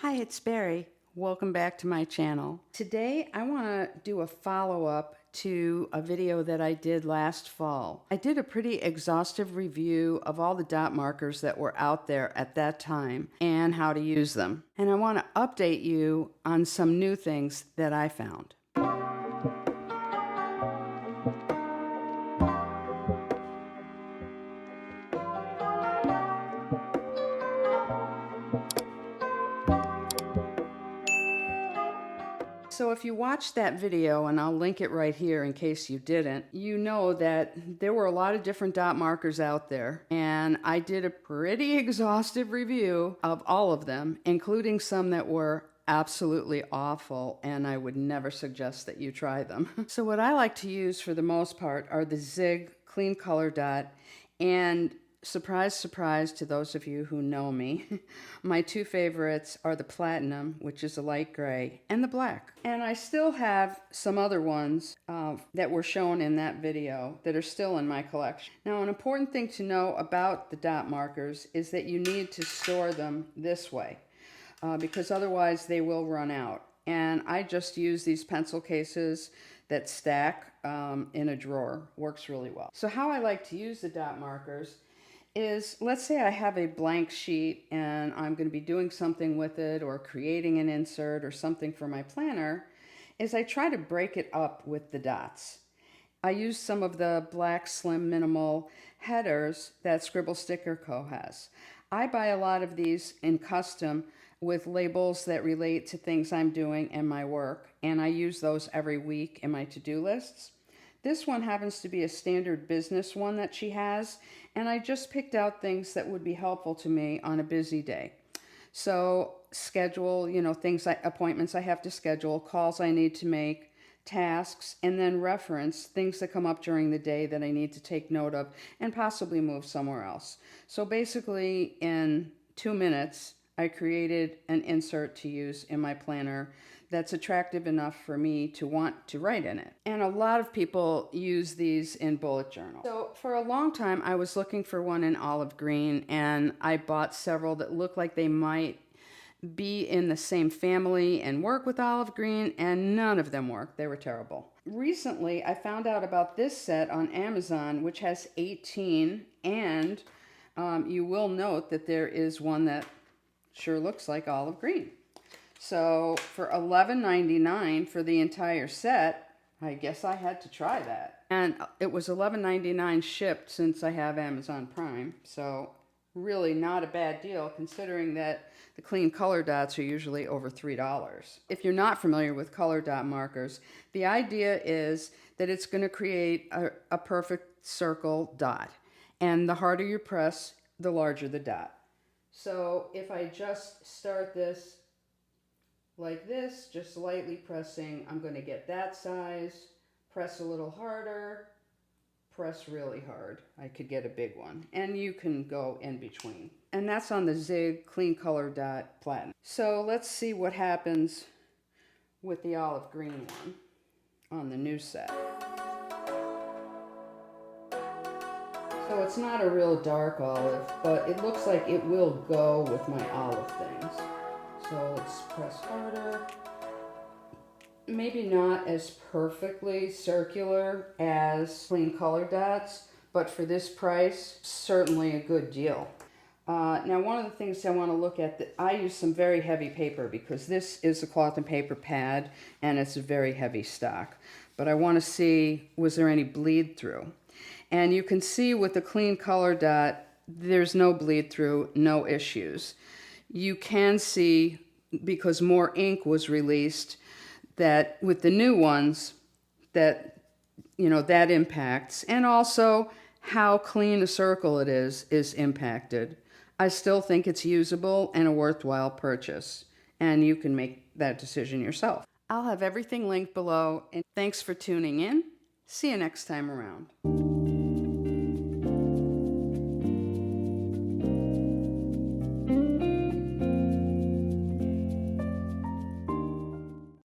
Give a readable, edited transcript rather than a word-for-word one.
Hi, it's Barry. Welcome back to my channel. Today I want to do a follow-up to a video that I did last fall. I did a pretty exhaustive review of all the dot markers that were out there at that time and how to use them. And I want to update you on some new things that I found. So if you watched that video, and I'll link it right here in case you didn't, you know that there were a lot of different dot markers out there, and I did a pretty exhaustive review of all of them, including some that were absolutely awful, and I would never suggest that you try them. So what I like to use for the most part are the Zig Clean Color Dot, and surprise, surprise to those of you who know me, my two favorites are the Platinum, which is a light gray, and the black. And I still have some other ones that were shown in that video that are still in my collection. Now, an important thing to know about the dot markers is that you need to store them this way because otherwise they will run out. And I just use these pencil cases that stack in a drawer. Works really well. So how I like to use the dot markers is, let's say I have a blank sheet and I'm going to be doing something with it or creating an insert or something for my planner, is I try to break it up with the dots. I use some of the black slim minimal headers that ScribbleStickerCo has. I buy a lot of these in custom with labels that relate to things I'm doing in my work, and I use those every week in my to-do lists. This one happens to be a standard business one that she has, and I just picked out things that would be helpful to me on a busy day. So schedule, things appointments I have to schedule, calls I need to make, tasks, and then reference things that come up during the day that I need to take note of and possibly move somewhere else. So basically in 2 minutes, I created an insert to use in my planner that's attractive enough for me to want to write in it. And a lot of people use these in bullet journals. So for a long time, I was looking for one in olive green, and I bought several that looked like they might be in the same family and work with olive green, and none of them worked. They were terrible. Recently, I found out about this set on Amazon, which has 18, and you will note that there is one that sure looks like olive green. So for $11.99 for the entire set, I guess I had to try that. And it was $11.99 shipped since I have Amazon Prime. So really not a bad deal considering that the clean color dots are usually over $3. If you're not familiar with color dot markers, the idea is that it's going to create a perfect circle dot. And the harder you press, the larger the dot. So if I just start this like this, just lightly pressing, I'm going to get that size, press a little harder, press really hard. I could get a big one. And you can go in between. And that's on the Zig Clean Color Dot Platinum. So let's see what happens with the olive green one on the new set. So it's not a real dark olive, but it looks like it will go with my olive things. So let's press harder. Maybe not as perfectly circular as clean color dots, but for this price, certainly a good deal. Now, one of the things I want to look at, I use some very heavy paper because this is a cloth and paper pad and it's a very heavy stock. But I want to see, was there any bleed through? And you can see with the clean color dot, there's no bleed through, no issues. You can see, because more ink was released, that with the new ones, that impacts. And also how clean a circle it is impacted. I still think it's usable and a worthwhile purchase. And you can make that decision yourself. I'll have everything linked below. And thanks for tuning in. See you next time around.